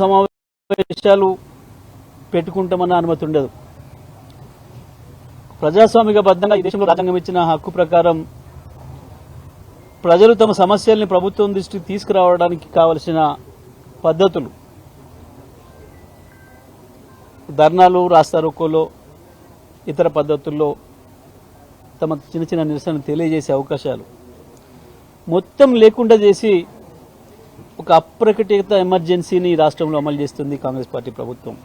సమావేశాలు పెట్టుకుంటామన్న అనుమతి ఉండదు. ప్రజాస్వామికబద్ధంగా ఈ దేశంలో రాజ్యాంగం ఇచ్చిన హక్కు ప్రకారం ప్రజలు తమ సమస్యల్ని ప్రభుత్వం దృష్టికి తీసుకురావడానికి కావలసిన పద్ధతులు ధర్నాలు, రాస్తారోకోలో, ఇతర పద్ధతుల్లో తమ చిన్న చిన్న నిరసనలు తెలియజేసే అవకాశాలు మొత్తం లేకుండా చేసి ఒక అప్రకటిత ఎమర్జెన్సీని రాష్ట్రంలో అమలు చేస్తుంది కాంగ్రెస్ పార్టీ ప్రభుత్వం.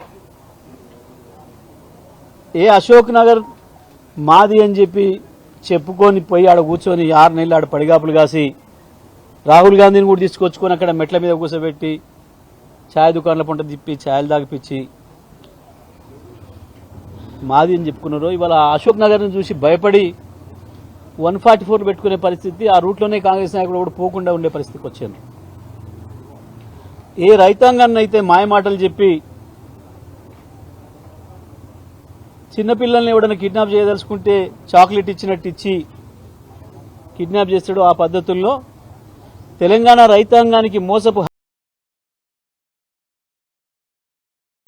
ఏ అశోక్ నగర్ మాది అని చెప్పి చెప్పుకొని పోయి ఆడ కూర్చొని 6 నెలలు ఆడ పడిగాపులు కాసి రాహుల్ గాంధీని కూడా తీసుకొచ్చుకొని అక్కడ మెట్ల మీద కూర్చోబెట్టి ఛాయ్ దుకాణాల పంట తిప్పి ఛాయలు దాగిపించి మాది అని చెప్పుకున్నారు. ఇవాళ అశోక్ నగర్ని చూసి భయపడి 144 పెట్టుకునే పరిస్థితి, ఆ రూట్లోనే కాంగ్రెస్ నాయకులు కూడా పోకుండా ఉండే పరిస్థితికి వచ్చారు. ఏ రైతాంగాన్ని అయితే మాయమాటలు చెప్పి చిన్నపిల్లల్ని ఎవడన్నా కిడ్నాప్ చేయదలుచుకుంటే చాక్లెట్ ఇచ్చినట్టు ఇచ్చి కిడ్నాప్ చేస్తాడు, ఆ పద్ధతుల్లో తెలంగాణ రైతాంగానికి మోసపు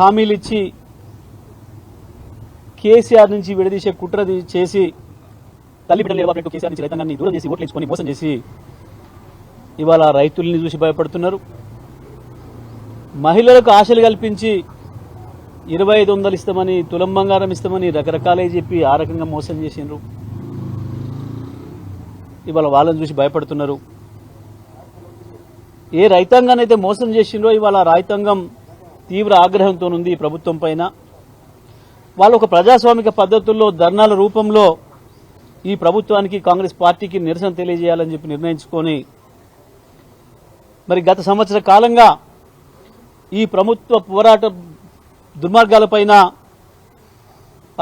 హామీలు ఇచ్చి కేసీఆర్ నుంచి విడదీసే కుట్ర చేసి తల్లి బిడ్డలు కేసీఆర్ నుంచి రైతాంగాన్ని దూరం చేసి ఓట్లు ఇచ్చుకొని మోసం చేసి ఇవాళ రైతుల్ని చూసి భయపడుతున్నారు. మహిళలకు ఆశలు కల్పించి 2500 ఇస్తామని, తులం బంగారం ఇస్తామని రకరకాలే చెప్పి ఆ రకంగా మోసం చేసిండ్రు. ఇవాళ వాళ్ళని చూసి భయపడుతున్నారు. ఏ రైతాంగాన్ని అయితే మోసం చేసిండ్రో ఇవాళ రైతాంగం తీవ్ర ఆగ్రహంతో ఉంది ఈ ప్రభుత్వం పైన. వాళ్ళు ఒక ప్రజాస్వామిక పద్ధతుల్లో ధర్నాల రూపంలో ఈ ప్రభుత్వానికి, కాంగ్రెస్ పార్టీకి నిరసన తెలియజేయాలని చెప్పి నిర్ణయించుకొని మరి గత సంవత్సర కాలంగా ఈ ప్రభుత్వ పోరాట దుర్మార్గాలపైన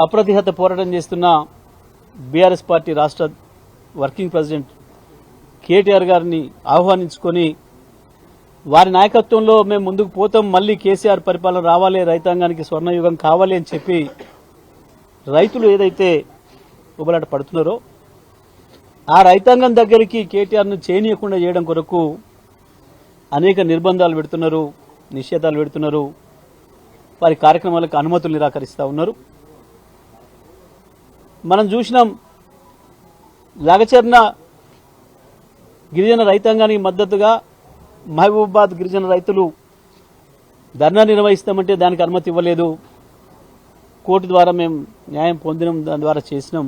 అప్రతిహత పోరాటం చేస్తున్న బీఆర్ఎస్ పార్టీ రాష్ట్ర వర్కింగ్ ప్రెసిడెంట్ కేటీఆర్ గారిని ఆహ్వానించుకొని వారి నాయకత్వంలో మేము ముందుకు పోతాం, మళ్లీ కేసీఆర్ పరిపాలన రావాలి, రైతాంగానికి స్వర్ణయుగం కావాలి అని చెప్పి రైతులు ఏదైతే ఉబలాట పడుతున్నారో ఆ రైతాంగం దగ్గరికి కేటీఆర్ను చేయనీయకుండా చేయడం కొరకు అనేక నిర్బంధాలు పెడుతున్నారు, నిషేధాలు పెడుతున్నారు, వారి కార్యక్రమాలకు అనుమతులు నిరాకరిస్తూ ఉన్నారు. మనం చూసినాం లగచర్న గిరిజన రైతాంగానికి మద్దతుగా మహబూబాబాద్ గిరిజన రైతులు ధర్నా నిర్వహిస్తామంటే దానికి అనుమతి ఇవ్వలేదు. కోర్టు ద్వారా మేము న్యాయం పొందినాం, దాని ద్వారా చేసినాం.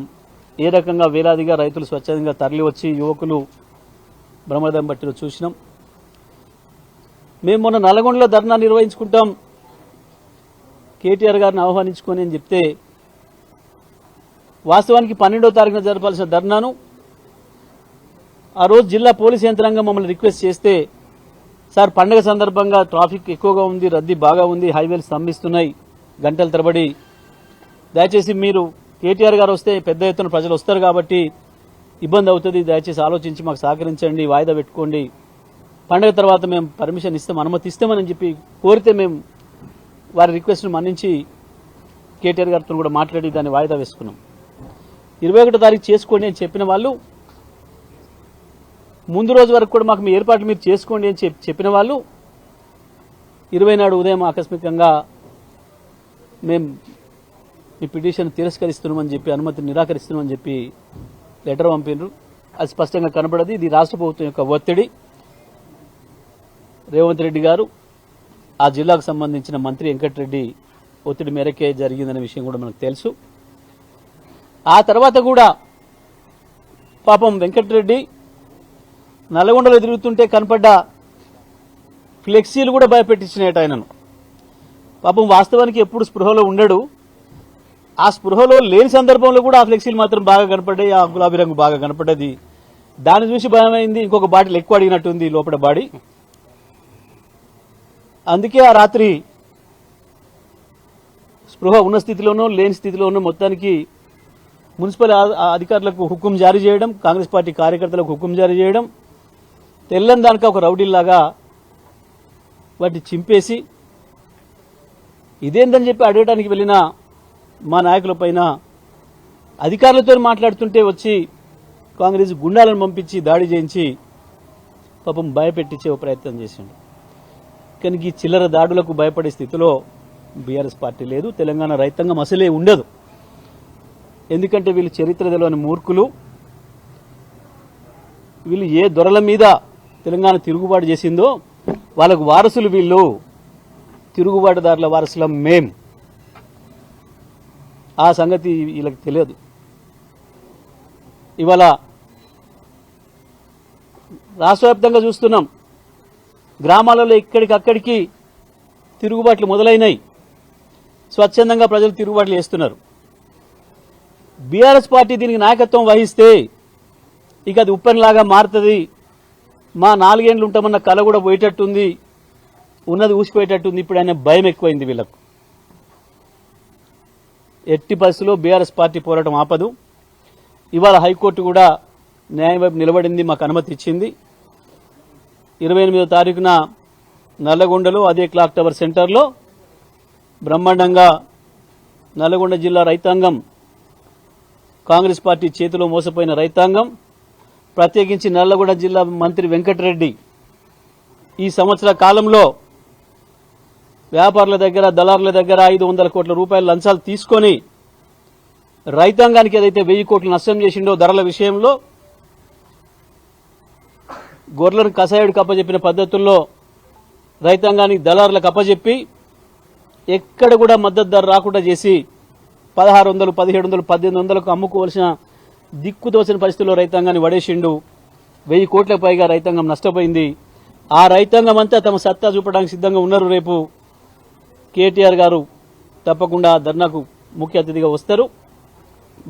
ఏ రకంగా వేలాదిగా రైతులు స్వచ్ఛందంగా తరలి వచ్చి యువకులు బ్రహ్మదం బట్టిలో చూసినాం. మేము మొన్న నల్గొండలో ధర్నా నిర్వహించుకుంటాం కేటీఆర్ గారిని ఆహ్వానించుకొని అని చెప్తే వాస్తవానికి 12వ తారీఖున జరపాల్సిన ధర్నాను ఆ రోజు జిల్లా పోలీస్ యంత్రాంగం మమ్మల్ని రిక్వెస్ట్ చేస్తే, సార్ పండుగ సందర్భంగా ట్రాఫిక్ ఎక్కువగా ఉంది, రద్దీ బాగా ఉంది, హైవేలు స్తంభిస్తున్నాయి గంటల తరబడి, దయచేసి మీరు కేటీఆర్ గారు వస్తే పెద్ద ఎత్తున ప్రజలు వస్తారు కాబట్టి ఇబ్బంది అవుతుంది, దయచేసి ఆలోచించి మాకు సహకరించండి, వాయిదా పెట్టుకోండి, పండుగ తర్వాత మేము పర్మిషన్ ఇస్తాం, అనుమతి ఇస్తామని చెప్పి కోరితే మేము వారి రిక్వెస్ట్ను మన్నించి కేటీఆర్ గారితో కూడా మాట్లాడి దాన్ని వాయిదా వేసుకున్నాం. 21వ తారీఖు చేసుకోండి అని చెప్పిన వాళ్ళు ముందు రోజు వరకు కూడా మాకు మీ ఏర్పాట్లు మీరు చేసుకోండి అని చెప్పిన వాళ్ళు 20 నాడు ఉదయం ఆకస్మికంగా మేము మీ పిటిషన్ తిరస్కరిస్తున్నామని చెప్పి, అనుమతిని నిరాకరిస్తున్నామని చెప్పి లెటర్ పంపినారు. అది స్పష్టంగా కనబడదు. ఇది రాష్ట్ర ప్రభుత్వం యొక్క ఒత్తిడి. రేవంత్ రెడ్డి గారు, ఆ జిల్లాకు సంబంధించిన మంత్రి వెంకటరెడ్డి ఒత్తిడి మేరకే జరిగిందనే విషయం కూడా మనకు తెలుసు. ఆ తర్వాత కూడా పాపం వెంకటరెడ్డి నల్గొండలో తిరుగుతుంటే కనపడ్డ ఫ్లెక్సీలు కూడా భయపెట్టించినట్టు ఆయనను. పాపం వాస్తవానికి ఎప్పుడు స్పృహలో ఉండడు. ఆ స్పృహలో లేని సందర్భంలో కూడా ఆ ఫ్లెక్సీలు మాత్రం బాగా కనపడ్డాయి, ఆ గులాబీ రంగు బాగా కనపడ్డది. దాన్ని చూసి భయమైంది. ఇంకొక బాటిల్ ఎక్కువ అడిగినట్టుంది లోపల బాడీ. అందుకే ఆ రాత్రి స్పృహ ఉన్న స్థితిలోనో లేని స్థితిలోనో మొత్తానికి మున్సిపల్ అధికారులకు హుకుం జారీ చేయడం, కాంగ్రెస్ పార్టీ కార్యకర్తలకు హుకుం జారీ చేయడం, తెల్లని దానిక ఒక రౌడీల్లాగా వాటిని చింపేసి ఇదేందని చెప్పి అడగడానికి వెళ్ళిన మా నాయకుల పైన అధికారులతో మాట్లాడుతుంటే వచ్చి కాంగ్రెస్ గుండాలను పంపించి దాడి చేయించి పాపం భయపెట్టించే ప్రయత్నం చేసిండు. కానీ ఈ చిల్లర దాడులకు భయపడే స్థితిలో బీఆర్ఎస్ పార్టీ లేదు. తెలంగాణ రైతాంగం అసలే ఉండదు. ఎందుకంటే వీళ్ళు చరిత్ర తెలియని మూర్ఖులు. వీళ్ళు ఏ దొరల మీద తెలంగాణ తిరుగుబాటు చేసిందో వాళ్ళకు వారసులు వీళ్ళు. తిరుగుబాటుదారుల వారసులం మేం. ఆ సంగతి వీళ్ళకి తెలియదు. ఇవాళ రాష్ట్ర వ్యాప్తంగా చూస్తున్నాం, గ్రామాలలో ఇక్కడికక్కడికి తిరుగుబాట్లు మొదలైనాయి. స్వచ్ఛందంగా ప్రజలు తిరుగుబాట్లు చేస్తున్నారు. బీఆర్ఎస్ పార్టీ దీనికి నాయకత్వం వహిస్తే ఇక అది ఉప్పెనలాగా మారుతుంది. మా 4 ఏళ్ళు ఉంటామన్న కళ కూడా పోయేటట్టుంది, ఉన్నది ఊసిపోయేటట్టుంది. ఇప్పుడు ఆయన భయం ఎక్కువైంది వీళ్ళకు. ఎట్టి పరిస్థితుల్లో బీఆర్ఎస్ పార్టీ పోరాటం ఆపదు. ఇవాళ హైకోర్టు కూడా న్యాయం వైపు నిలబడింది, మాకు అనుమతి ఇచ్చింది. 28వ తారీఖున నల్లగొండలో అదే క్లాక్ టవర్ సెంటర్లో బ్రహ్మాండంగా నల్లగొండ జిల్లా రైతాంగం, కాంగ్రెస్ పార్టీ చేతిలో మోసపోయిన రైతాంగం, ప్రత్యేకించి నల్లగొండ జిల్లా మంత్రి వెంకటరెడ్డి ఈ సంవత్సర కాలంలో వ్యాపారుల దగ్గర, దళారుల దగ్గర 500 కోట్ల రూపాయల లంచాలు తీసుకొని రైతాంగానికి ఏదైతే 1000 కోట్లు నష్టం చేసిండో ధరల విషయంలో, గొర్రెలను కసాయుడికి అప్పచెప్పిన పద్ధతుల్లో రైతాంగానికి దళారులకు అప్పచెప్పి ఎక్కడ కూడా మద్దతు ధర రాకుండా చేసి 1600, 1700, 1800కు అమ్ముకోవాల్సిన దిక్కుతోచిన పరిస్థితుల్లో రైతాంగాన్ని వడేసిండు. 1000 కోట్లకు పైగా రైతాంగం నష్టపోయింది. ఆ రైతాంగం అంతా తమ సత్తా చూపడానికి సిద్ధంగా ఉన్నారు. రేపు కేటీఆర్ గారు తప్పకుండా ధర్నాకు ముఖ్య అతిథిగా వస్తారు.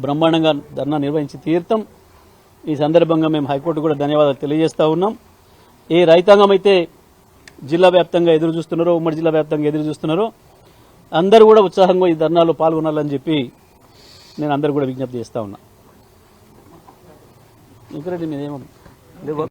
బ్రహ్మాండంగా ధర్నా నిర్వహించి తీర్థం. ఈ సందర్భంగా మేము హైకోర్టు కూడా ధన్యవాదాలు తెలియజేస్తా ఉన్నాం. ఏ రైతాంగం అయితే జిల్లా వ్యాప్తంగా ఎదురు చూస్తున్నారో, ఉమ్మడి జిల్లా వ్యాప్తంగా ఎదురు చూస్తున్నారో అందరూ కూడా ఉత్సాహంగా ఈ ధర్నాలో పాల్గొనాలని చెప్పి నేను అందరూ కూడా విజ్ఞప్తి చేస్తా ఉన్నా. ఇంకరెడ్డి మీదేమో